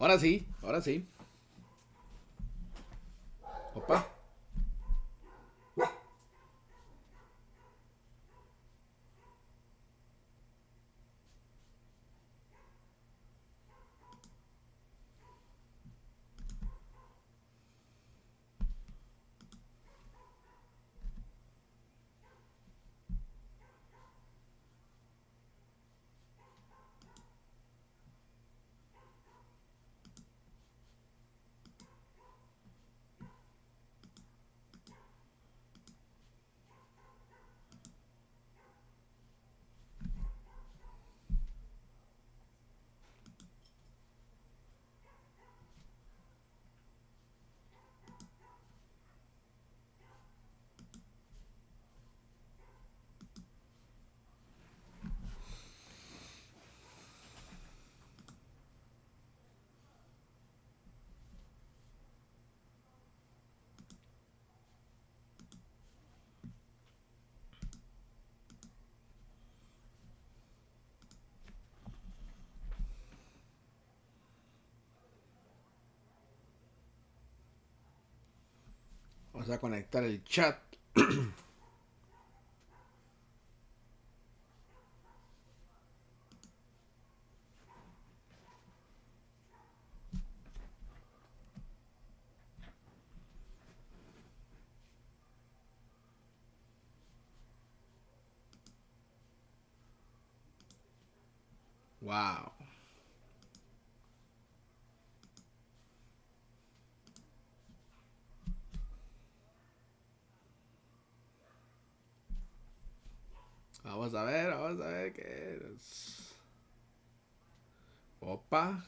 Ahora sí, ahora sí. Opa. Vamos a conectar el chat. Wow. Vamos a ver qué es. Opa.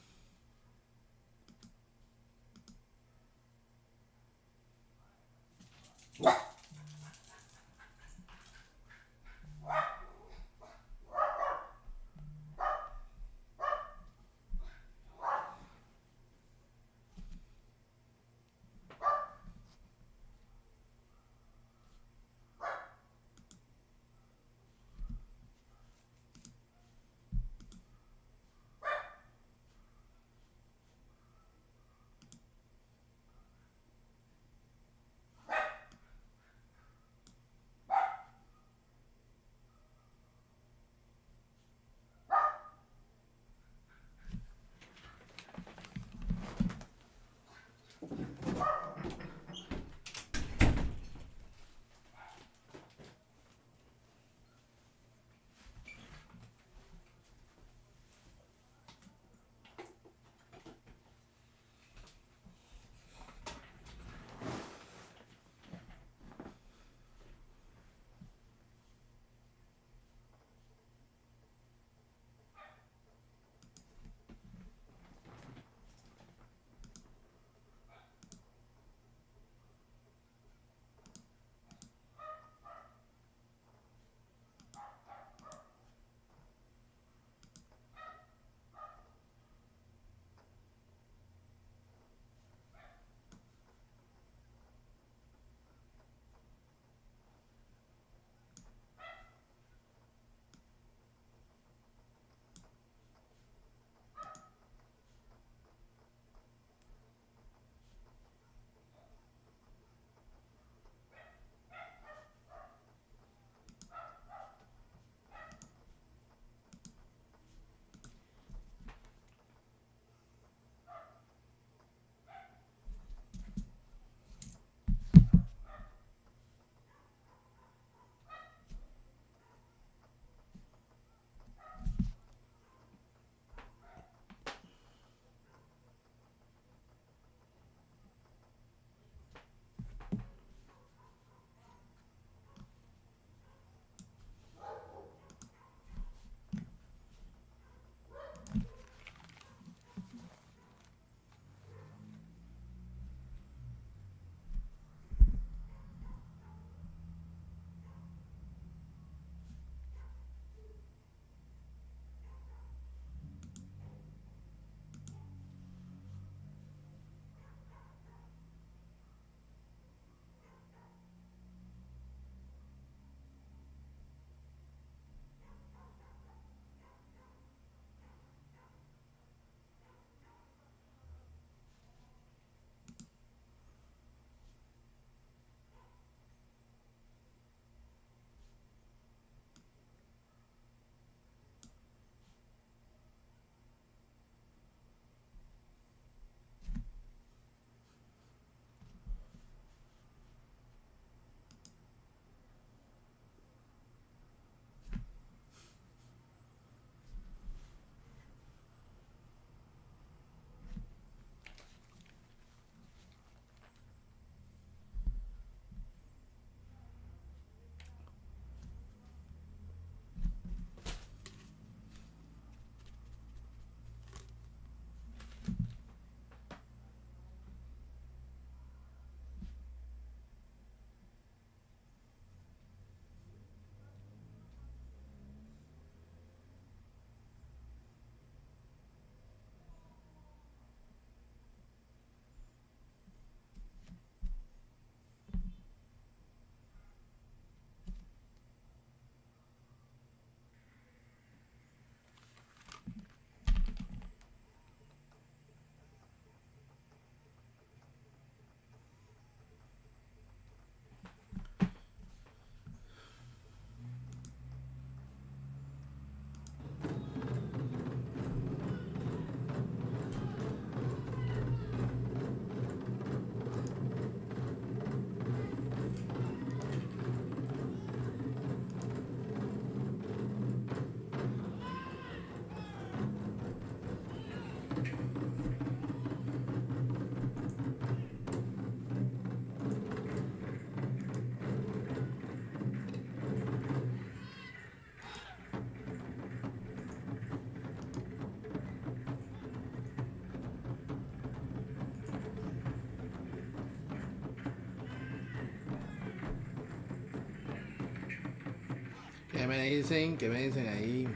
¿Qué me dicen ahí?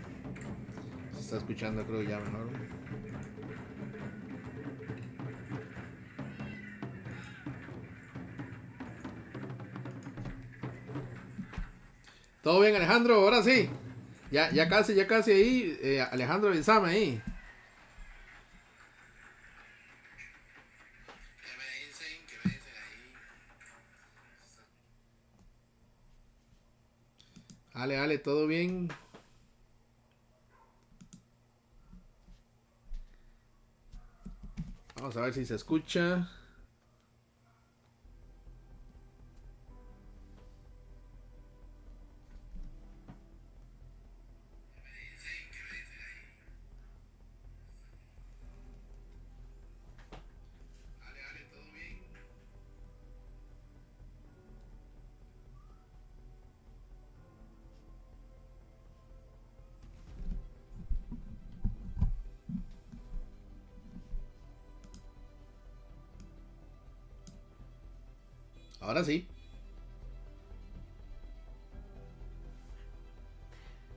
Se está escuchando, creo ya mejor. Todo bien, Alejandro, ahora sí. Ya casi ahí. Alejandro, avísame ahí. ¿Qué me dicen ahí? Ale, todo bien. Vamos a ver si se escucha. Ahora sí.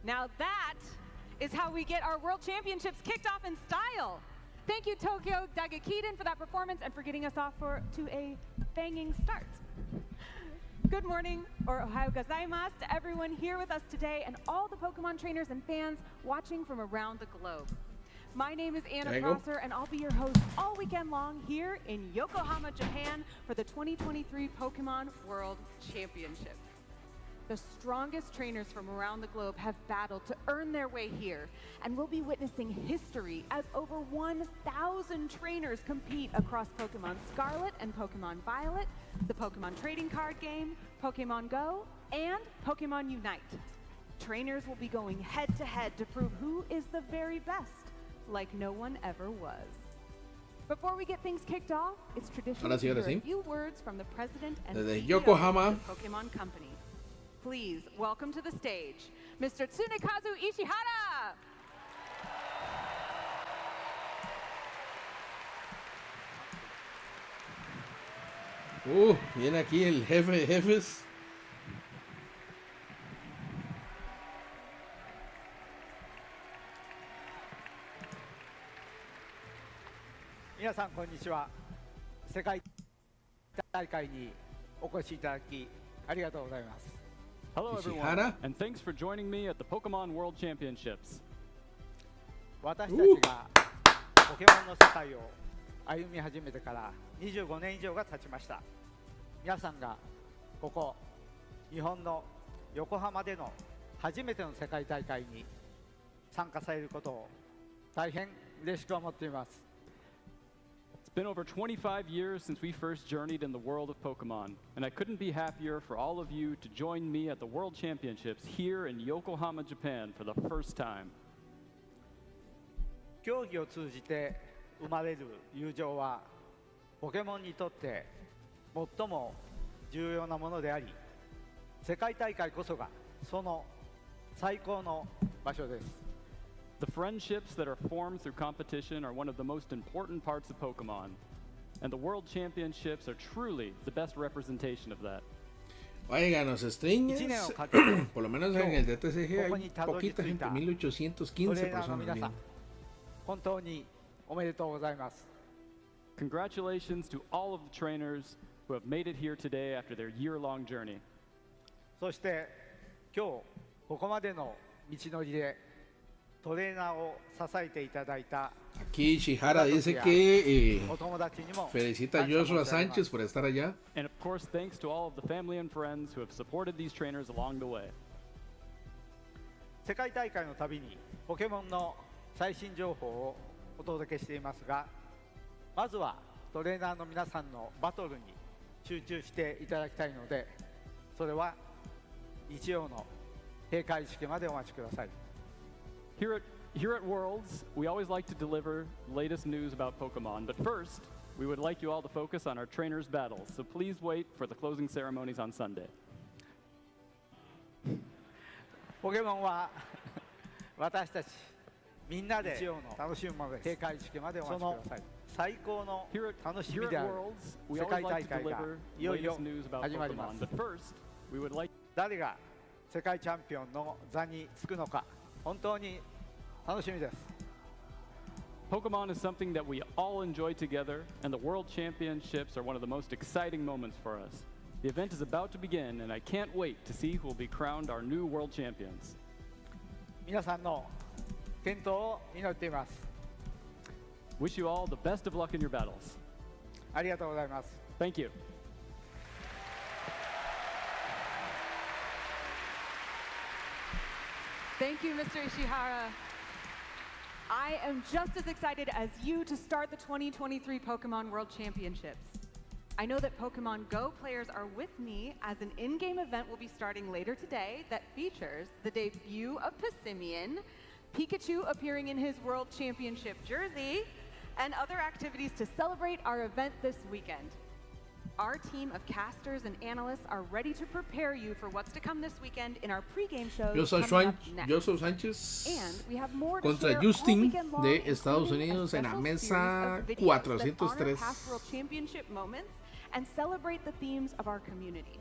Now that is how we get our World Championships kicked off in style. Thank you, Tokyo Dagakiden, for that performance and for getting us off to a banging start. Good morning, or ohayou gozaimasu, to everyone here with us today and all the Pokemon trainers and fans watching from around the globe. My name is Anna Prosser, and I'll be your host all weekend long here in Yokohama, Japan for the 2023 Pokemon World Championship. The strongest trainers from around the globe have battled to earn their way here, and we'll be witnessing history as over 1,000 trainers compete across Pokemon Scarlet and Pokemon Violet, the Pokemon trading card game, Pokemon Go, and Pokemon Unite. Trainers will be going head-to-head to prove who is the very best, like no one ever was. Before we get things kicked off, it's traditional to hear a few words from the president and CEO of the Pokemon Company. Please welcome to the stage, Mr. Tsunekazu Ishihara. Viene aquí el jefe de jefes. 皆さんこんにちは。世界大会にお越しいただきありがとうございます。 Hello everyone, and thanks for joining me at the Pokemon World Championships. 私たちがポケモンの世界を歩み始めてから25年以上が経ちました。皆さんがここ日本の横浜での初めての世界大会に参加されることを大変嬉しく思っています。 It's been over 25 years since we first journeyed in the world of Pokemon, and I couldn't be happier for all of you to join me at the World Championships here in Yokohama, Japan for the first time. 競技を通じて生まれる友情はポケモンにとって最も重要なものであり、世界大会こそがその最高の場所です。 The friendships that are formed through competition are one of the most important parts of Pokemon, and the World Championships are truly the best representation of that. Oigan, los streams, por lo menos en el DTCG hay poquita gente, 1815 personas viendo. 本当におめでとうございます。 Congratulations to all of the trainers who have made it here today after their year-long journey. そして今日ここまでの道のりでトレーナーを支えていただいた Aquí Ishihara dice que felicita a Joshua Sánchez por estar allá. And of course, thanks to all of the family and friends who have supported these trainers along the way. 世界大会のたびにポケモンの最新情報をお届けしていますが、まずはトレーナーの皆さんのバトルに集中していただきたいので、それは日曜の閉会式までお待ちください。 Here at Worlds, we always like to deliver the latest news about Pokemon, but first, we would like you all to focus on our trainers' battles, so please wait for the closing ceremonies on Sunday. ポケモンは私たちみんなで日曜の楽しむものです。閉会式までお待ちください。最高の楽しみである世界大会がいよいよ始まります。誰が世界チャンピオンの座につくのか本当に楽しみです。 Pokemon is something that we all enjoy together, and the World Championships are one of the most exciting moments for us. The event is about to begin, and I can't wait to see who will be crowned our new World Champions. 皆さんの健闘を祈っています。 Wish you all the best of luck in your battles. ありがとうございます。 Thank you. Thank you, Mr. Ishihara. I am just as excited as you to start the 2023 Pokemon World Championships. I know that Pokemon Go players are with me as an in-game event will be starting later today that features the debut of Passimian, Pikachu appearing in his World Championship jersey, and other activities to celebrate our event this weekend. Our team of casters and analysts are ready to prepare you for what's to come this weekend in our pregame shows. Joseph Sánchez And we have more to contra share Justin all weekend long, de Estados including a Unidos en la special mesa series of videos that honor 403. past World Championship moments and celebrate the themes of our community.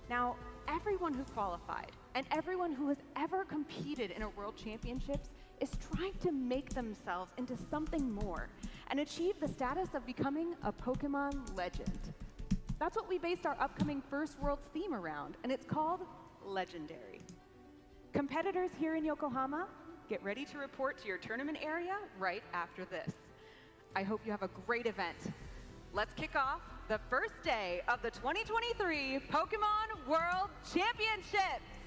Now, everyone who qualified and everyone who has ever competed in a World Championships is trying to make themselves into something more and achieve the status of becoming a Pokemon legend. That's what we based our upcoming First Worlds theme around, and it's called Legendary. Competitors here in Yokohama, get ready to report to your tournament area right after this. I hope you have a great event. Let's kick off the first day of the 2023 Pokemon World Championships.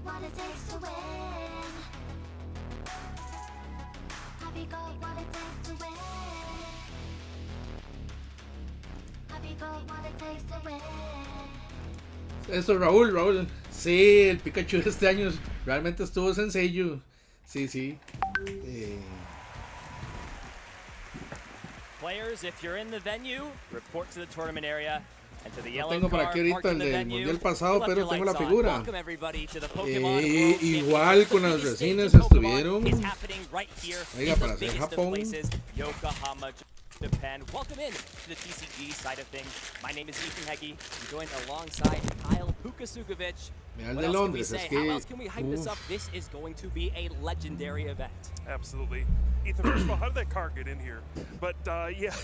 what it takes to win. Have you got what it takes to win? Have you got what it takes to win? Eso, Raúl. Sí, el Pikachu de este año realmente estuvo sencillo. Sí. Players, if you're in the venue, report to the tournament area. And to the yellow tengo por aquí ahorita el del Mundial pasado, pero tengo la figura. Igual con las resinas estuvieron. Oiga, para hacer Japón. Yokohama, Japan. Welcome in to the TCG side of things. My name is Ethan Heggie. I'm joined alongside Kyle Pukasugovic. What else can we say? How else can we hype this up? This is going to be a legendary event. Absolutely. Ethan, first of all, how did that car get in here? But yeah,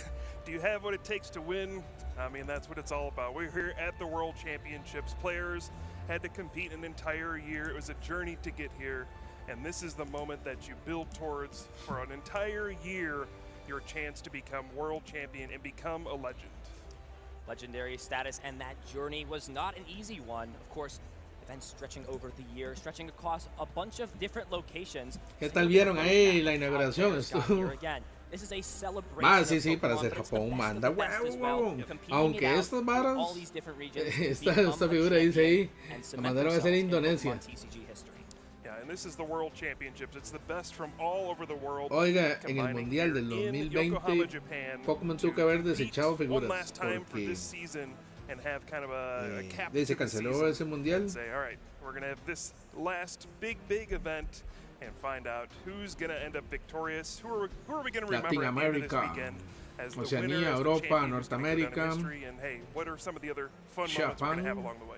do you have what it takes to win? I mean, that's what it's all about. We're here at the World Championships. Players had to compete an entire year. It was a journey to get here. And this is the moment that you build towards for an entire year, your chance to become world champion and become a legend. Legendary status, and that journey was not an easy one. Of course, Events stretching over the year, stretching across a bunch of different locations. ¿Qué tal vieron ahí la inauguración? Estuvo... This is a celebration Más, sí, sí, of para Pokemon, ser but it's the Japón best of manda the best as well, huevo. competing Aunque it out estas with varas, all these different regions to esta become a figura dice ahí, champion and la cement mandaron a hacer themselves en in Indonesia. Pokemon TCG history. Yeah, and this is the World Championships. It's the best from all over the world. Oiga, en el combining Mundial here del in 2020, Yokohama, Japan, Pokémon to tuvo que haber compete desechado one figuras last time for porque this season and have kind of a cap se to the canceló season ese Mundial. and say, all right, we're going to have this last big event and find out who's going to end up victorious. Who are we going to remember Latin at the end of this America, weekend as the Oceanía, winner, as the Europa, champion North who's gonna go down in America, history, and hey, what are some of the other fun moments we're going to have along the way?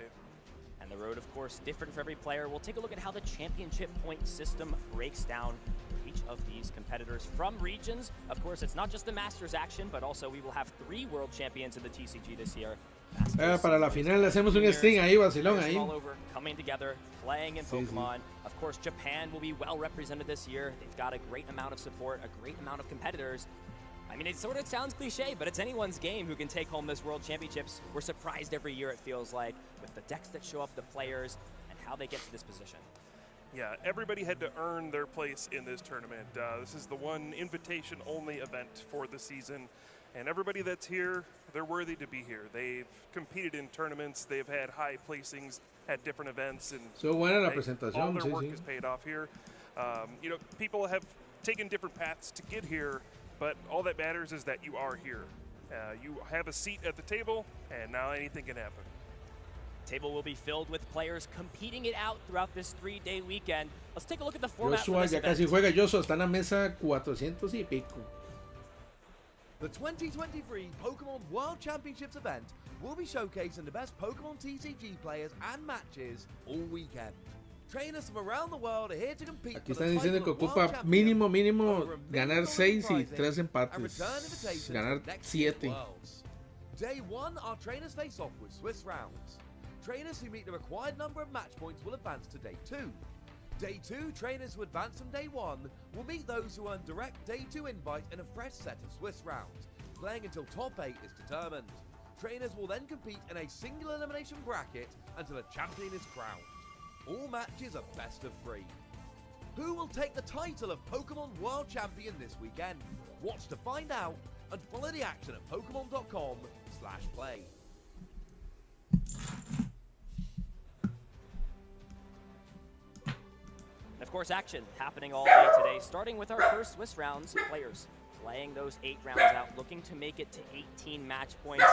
And the road, of course, different for every player. We'll take a look at how the championship point system breaks down for each of these competitors from regions. Of course, it's not just the Masters action, but also we will have 3 world champions in the TCG this year. Para la final le hacemos un stream ahí, vacilón ahí. All over, coming together, playing in Pokemon. Of course, Japan will be well represented this year. They've got a great amount of support, a great amount of competitors. I mean, it sort of sounds cliche, but it's anyone's game who can take home this World Championships. We're surprised every year, it feels like, with the decks that show up, the players, and how they get to this position. Yeah, everybody had to earn their place in this tournament. This is the one invitation-only event for the season, and everybody that's here, they're worthy to be here. They've competed in tournaments, they've had high placings at different events, and buena la all presentación, their sí, work sí. is paid off here. You know, people have taken different paths to get here, but all that matters is that you are here. You have a seat at the table, and now anything can happen. Table will be filled with players competing it out throughout this 3-day weekend. Let's take a look at the format for Joshua this ya event. casi juega. Joshua está en la mesa 400 y pico. The 2023 Pokemon World Championships event will be showcasing the best Pokemon TCG players and matches all weekend. Trainers from around the world are here to compete Aquí for the están diciendo title que of ocupa World Champion, mínimo over a ganar million 6 y prizes, 3 and empates. return invitations Ganar to next 7. Worlds. Day 1, our trainers face off with Swiss rounds. Trainers who meet the required number of match points will advance to Day 2. Day 2, trainers who advance from Day 1 will meet those who earn direct Day 2 invite in a fresh set of Swiss rounds, playing until top 8 is determined. Trainers will then compete in a single elimination bracket until a champion is crowned. All matches are best of 3. Who will take the title of Pokemon World Champion this weekend? Watch to find out and follow the action at pokemon.com/play. Of course, action happening all day today, starting with our first Swiss rounds. Players playing those 8 rounds out, looking to make it to 18 match points.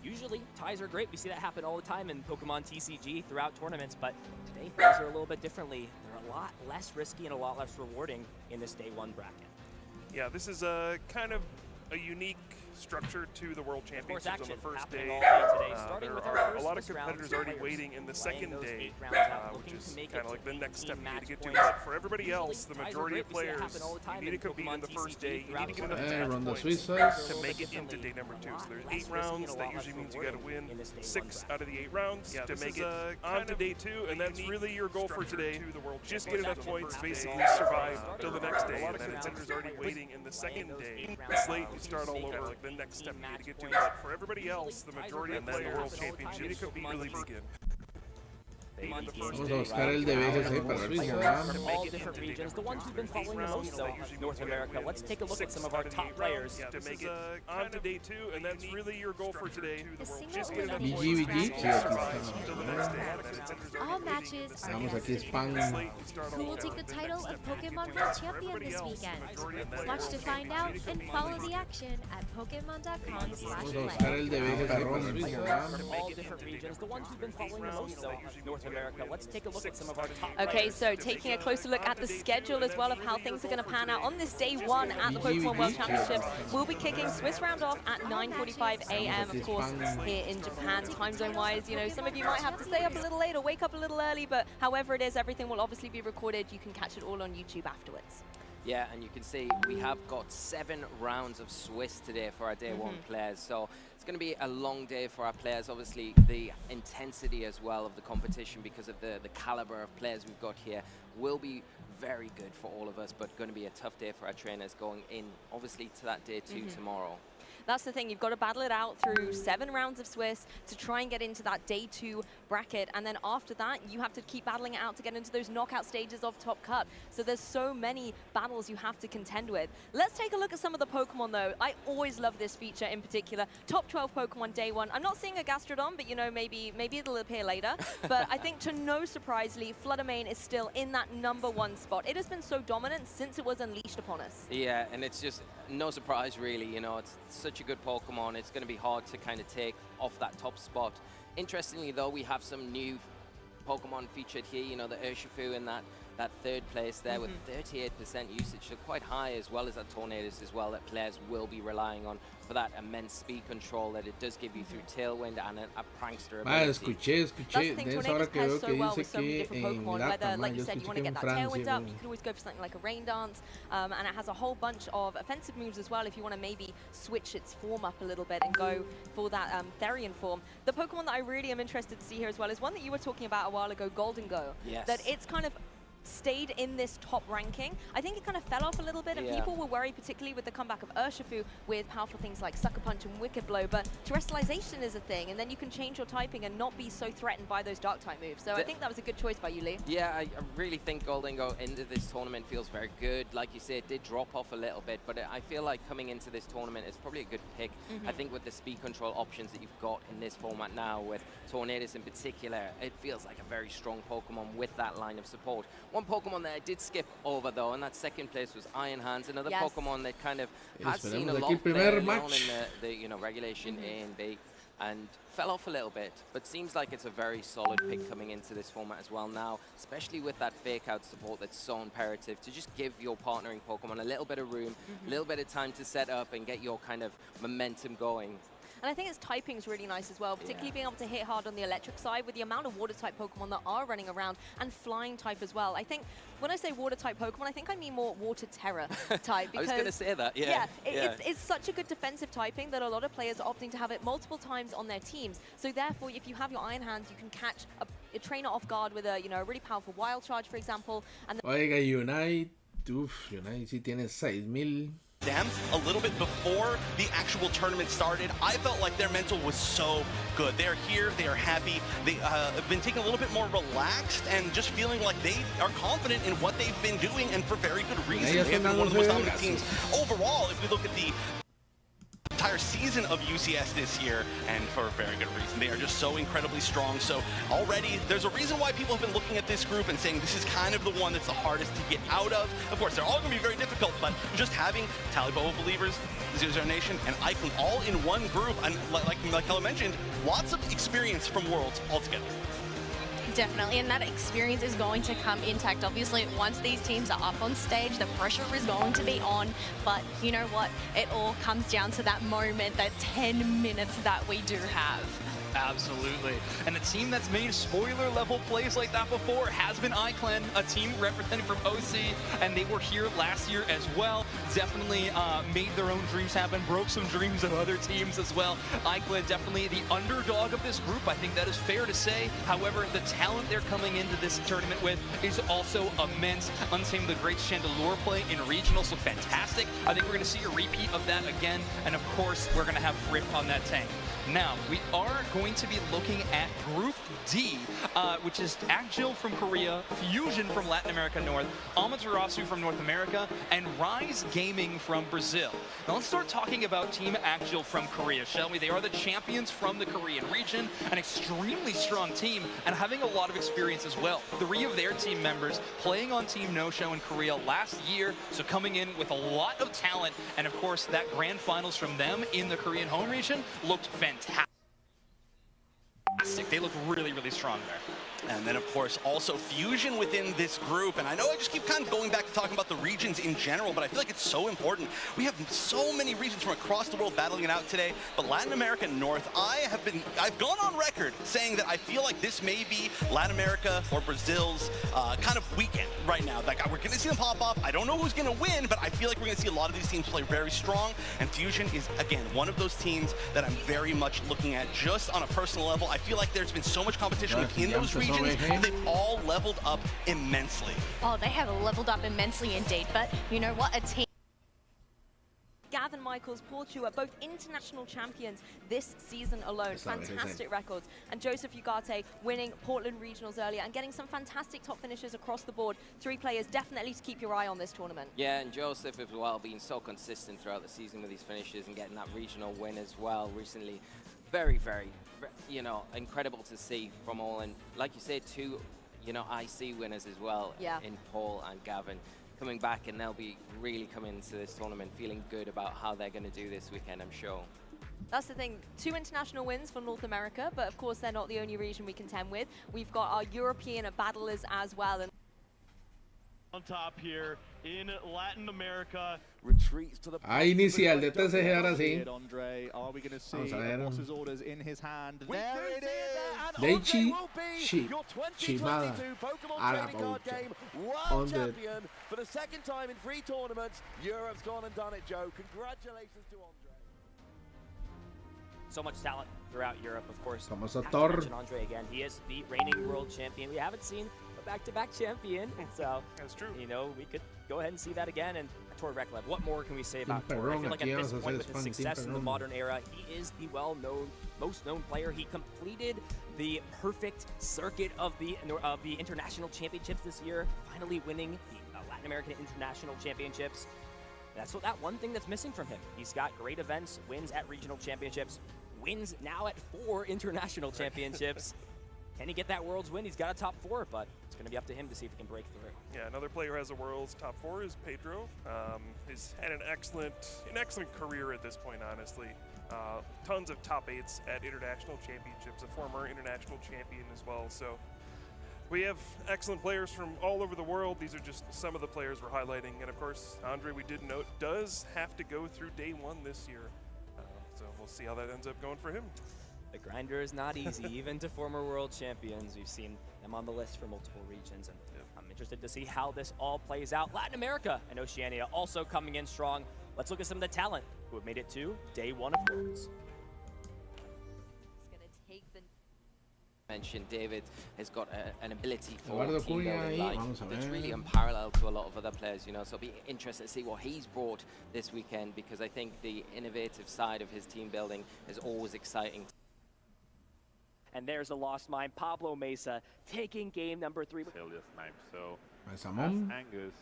Usually, ties are great. We see that happen all the time in Pokemon TCG throughout tournaments, but today things are a little bit differently. They're a lot less risky and a lot less rewarding in this Day 1 bracket. Yeah, this is a kind of a unique structure to the World Championships on the first day. Today, There with are a lot of competitors already waiting in the second day, which is kind of like the next step you need to get to. But for everybody else, the majority of players, you need to compete in the first day. You need to get enough match points to make it into day number 2. So there's 8 rounds. That usually means you got to win 6 out of the 8 rounds to make it on to day 2, and that's really your goal for today. Just get enough points, basically survive till the next day. A lot of competitors already waiting in the second day. It's late. You start all over. Like the next step you need to get to. But for everybody else, the majority of players, World Championships really begin. Vamos a buscar el de BGC para ver si se da. All different regions, the ones who've been following the most though, North America. Let's take a look at some of our top players. To make it on to day 2, and that's really your goal for today. Just get enough BG, points BG, sí, to aquí survive está. till the next day. All matches are Vamos, best aquí of spam. 3. Who will take the title of Pokemon World Champion this weekend? Watch to find out and follow the action at Vamos a pokemon.com/play. buscar el de BGC para ver si se da. All different regions, the ones who've been following the most though, North America. Let's take a look at some of our top Okay, so taking a closer look at the schedule as well of how things are going to pan out on this Day 1 at the Pokemon World Championships. We'll be kicking Swiss round off at 9:45 a.m. of course here in Japan, time zone wise. You know, some of you might have to stay up a little late or wake up a little early, but however it is, everything will obviously be recorded. You can catch it all on YouTube afterwards. Yeah, and you can see we have got 7 rounds of Swiss today for our Day 1 players. So it's going to be a long day for our players. Obviously, the intensity as well of the competition because of the caliber of players we've got here will be very good for all of us, but going to be a tough day for our trainers going in, obviously, to that Day 2 tomorrow. that's the thing. You've got to battle it out through 7 rounds of Swiss to try and get into that day 2 bracket. And then after that, you have to keep battling it out to get into those knockout stages of Top Cut. So there's so many battles you have to contend with. Let's take a look at some of the Pokemon, though. I always love this feature in particular. Top 12 Pokemon day 1. I'm not seeing a Gastrodon, but, you know, maybe it'll appear later. But I think, to no surprisely, Fluttermane is still in that #1 spot. It has been so dominant since it was unleashed upon us. Yeah, and it's just no surprise, really. You know, it's such a good Pokemon. It's going to be hard to kind of take off that top spot. Interestingly, though, we have some new Pokemon featured here. You know, the Urshifu in that 3rd place there with 38% usage, so quite high, as well as that Tornadus as well, that players will be relying on for that immense speed control that it does give you through Tailwind and a Prankster ability. Escuché. De esa hora que veo que dice que en Whether, like you said, you want to get that Tailwind up, Francia. you can always go for something like a Rain Dance, and it has a whole bunch of offensive moves as well if you want to maybe switch its form up a little bit and go for that Therian form. The Pokemon that I really am interested to see here as well is one that you were talking about a while ago, Golden Go. Yes. That it's kind of stayed in this top ranking. I think it kind of fell off a little bit, and people were worried, particularly with the comeback of Urshifu, with powerful things like Sucker Punch and Wicked Blow, but terrestrialization is a thing, and then you can change your typing and not be so threatened by those dark type moves. So I think that was a good choice by you, Lee. Yeah, I really think Golden Go into this tournament feels very good. Like you said, it did drop off a little bit, but I feel like coming into this tournament is probably a good pick. I think with the speed control options that you've got in this format now, with Tornadus in particular, it feels like a very strong Pokemon with that line of support. One Pokemon that I did skip over, though, and that 2nd place was Iron Hands, another Pokemon that kind of has seen a lot of play early on in the regulation A and B, and fell off a little bit, but seems like it's a very solid pick coming into this format as well now, especially with that fake out support that's so imperative to just give your partnering Pokemon a little bit of room, a little bit of time to set up and get your kind of momentum going. And I think its typing is really nice as well, particularly being able to hit hard on the electric side with the amount of water-type Pokemon that are running around, and flying type as well. I think when I say water-type Pokemon, I think I mean more Water Terror type. I was going to say that, It's such a good defensive typing that a lot of players are opting to have it multiple times on their teams. So therefore, if you have your Iron Hands, you can catch a trainer off guard with a really powerful Wild Charge, for example. And Oiga, Unite sí tiene 6,000. Them a little bit before the actual tournament started. I felt like their mental was so good. They're here, they are happy, they have been taking a little bit more relaxed and just feeling like they are confident in what they've been doing, and for very good reason. They have been one of the most dominant teams overall if we look at the entire season of UCS this year, and for a very good reason. They are just so incredibly strong. So already there's a reason why people have been looking at this group and saying this is kind of the one that's the hardest to get out of. Of course, they're all going to be very difficult, but just having Taliboa Believers, Zero Nation, and Icon all in one group, and like Hella mentioned, lots of experience from Worlds altogether. Definitely, and that experience is going to come intact. Obviously, once these teams are up on stage, the pressure is going to be on, but you know what? It all comes down to that moment, that 10 minutes that we do have. Absolutely. And a team that's made spoiler level plays like that before has been iClan, a team represented from OC, and they were here last year as well. Definitely made their own dreams happen, broke some dreams of other teams as well. iClan definitely the underdog of this group. I think that is fair to say. However, the talent they're coming into this tournament with is also immense. Untamed the great Chandelure play in regionals look fantastic. I think we're going to see a repeat of that again, and of course, we're going to have Rip on that tank. Now, we are going to be looking at Group D, which is Agil from Korea, Fusion from Latin America North, Amaterasu from North America, and Rise Gaming from Brazil. Now, let's start talking about Team Agil from Korea, shall we? They are the champions from the Korean region, an extremely strong team, and having a lot of experience as well. 3 of their team members playing on Team No-Show in Korea last year, so coming in with a lot of talent, and of course, that grand finals from them in the Korean home region looked fantastic. They look really, really strong there. And then, of course, also Fusion within this group. And I know I just keep kind of going back to talking about the regions in general, but I feel like it's so important. We have so many regions from across the world battling it out today. But Latin America North, I've gone on record saying that I feel like this may be Latin America or Brazil's kind of weekend right now. Like, we're going to see them pop off. I don't know who's going to win, but I feel like we're going to see a lot of these teams play very strong. And Fusion is, again, one of those teams that I'm very much looking at just on a personal level. I feel like there's been so much competition within those regions. They've all leveled up immensely. Oh, they have leveled up immensely indeed, but you know what? A team Jonathan Michaels, Paul Chua, both international champions this season alone. Fantastic records. And Joseph Ugarte winning Portland Regionals earlier and getting some fantastic top finishes across the board. 3 players definitely to keep your eye on this tournament. Yeah, and Joseph as well, being so consistent throughout the season with his finishes and getting that regional win as well recently. Very, very, you know, incredible to see from all. And like you said, 2, you know, IC winners as well in Paul and Gavin coming back, and they'll be really coming into this tournament feeling good about how they're going to do this weekend, I'm sure. That's the thing, 2 international wins for North America, but of course they're not the only region we contend with. We've got our European battlers as well. And on top here in Latin America. Retreats to the inicial de TCG ahora sí. Andre, are we going to see Vamos a ver. boss's orders in his hand? There it is. Daichi Shimada Pokemon Araboja. trading card game world champion for the 2nd time in 3 tournaments. Europe's gone and done it, Joe. Congratulations to Andre. So much talent throughout Europe, of course. Famoso Have to Thor. mention Andre again. He is the reigning world champion. We haven't seen a back-to-back champion, so that's true. You know, we could go ahead and see that again. And Tor Reklev, what more can we say about Tor? I feel like at this point with his success in the modern era, he is the well-known, most-known player. He completed the perfect circuit of the international championships this year, finally winning the Latin American International Championships. That's that one thing that's missing from him. He's got great events, wins at regional championships, wins now at 4 international championships. Can he get that Worlds win? He's got a top 4, but it's going to be up to him to see if he can break through. Yeah, another player who has a Worlds top 4 is Pedro. He's had an excellent career at this point, honestly. Tons of top 8s at international championships, a former international champion as well. So we have excellent players from all over the world. These are just some of the players we're highlighting. And of course, Andre, we did note, does have to go through day 1 this year. So we'll see how that ends up going for him. The grinder is not easy, even to former world champions. We've seen them on the list for multiple regions, and I'm interested to see how this all plays out. Latin America and Oceania also coming in strong. Let's look at some of the talent who have made it to day 1 of Worlds. Mentioned David has got an ability for Eduardo team Cunha building ahí, like vamos a that's ver. really unparalleled to a lot of other players, you know, so it'll be interesting to see what he's brought this weekend, because I think the innovative side of his team building is always exciting. And there's a lost mind, Pablo Mesa, taking game number 3. So as Samon. Angus,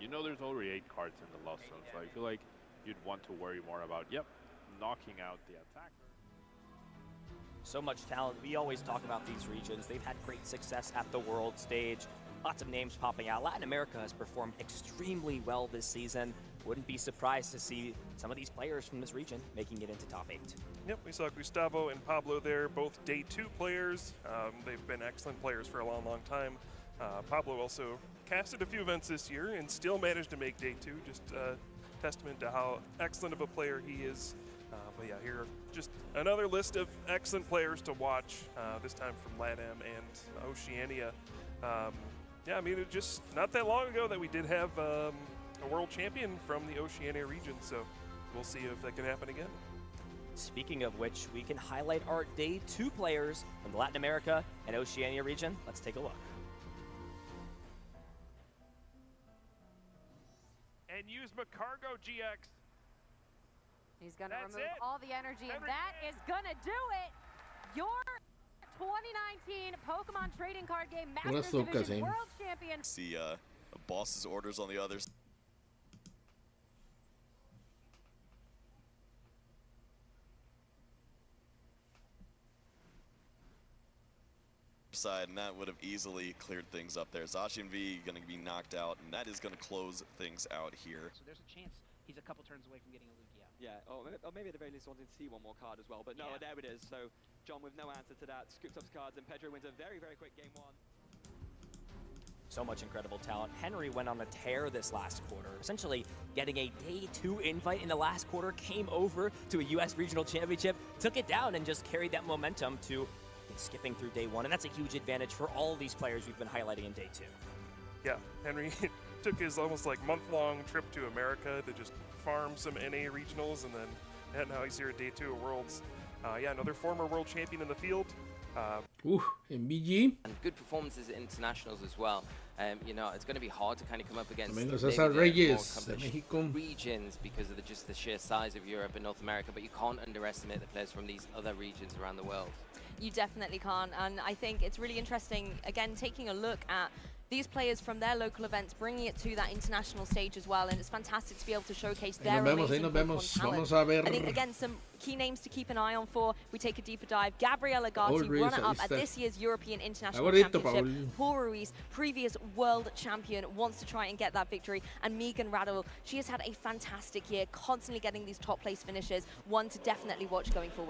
you know there's already 8 cards in the lost zone, so I feel like you'd want to worry more about, knocking out the attacker. So much talent. We always talk about these regions. They've had great success at the world stage. Lots of names popping out. Latin America has performed extremely well this season. Wouldn't be surprised to see some of these players from this region making it into top 8. Yep, we saw Gustavo and Pablo there, both day 2 players. They've been excellent players for a long, long time. Pablo also casted a few events this year and still managed to make day 2. Just a testament to how excellent of a player he is. But yeah, here just another list of excellent players to watch, this time from LATAM and Oceania. Yeah, I mean, it just not that long ago that we did have a world champion from the Oceania region, so we'll see if that can happen again. Speaking of which, we can highlight our day 2 players from the Latin America and Oceania region. Let's take a look. And use Macargo GX. He's going to remove all the energy, and that is going to do it. Your 2019 Pokemon trading card game Masters Division World Champion. See boss's orders on the other side, and that would have easily cleared things up there. Zacian V going to be knocked out, and that is going to close things out here. So there's a chance he's a couple turns away from getting a Lugia. Yeah, or maybe at the very least wanted to see one more card as well, but no, there it is. So John with no answer to that, scoops up his cards, and Pedro wins a very, very quick game 1. So much incredible talent. Henry went on a tear this last quarter, essentially getting a day 2 invite in the last quarter, came over to a US Regional Championship, took it down, and just carried that momentum to skipping through day 1, and that's a huge advantage for all these players we've been highlighting in day 2. Yeah, Henry took his almost like month-long trip to America to just farm some NA regionals, and now he's here at day 2 of Worlds. Yeah, another former world champion in the field. En BG. And good performances at internationals as well. You know, it's going to be hard to kind of come up against También los maybe César the Reyes more de accomplished México. regions because of just the sheer size of Europe and North America, but you can't underestimate the players from these other regions around the world. You definitely can't, and I think it's really interesting, again, taking a look at these players from their local events, bringing it to that international stage as well, and it's fantastic to be able to showcase their amazing Pokemon talent. Vamos a ver. I think, again, some key names to keep an eye on for. We take a deeper dive. Gabriela Gatti, runner-up at this year's European International Championship. Paul Ruiz, previous world champion, wants to try and get that victory. And Megan Radel, she has had a fantastic year, constantly getting these top place finishes, one to definitely watch going forward.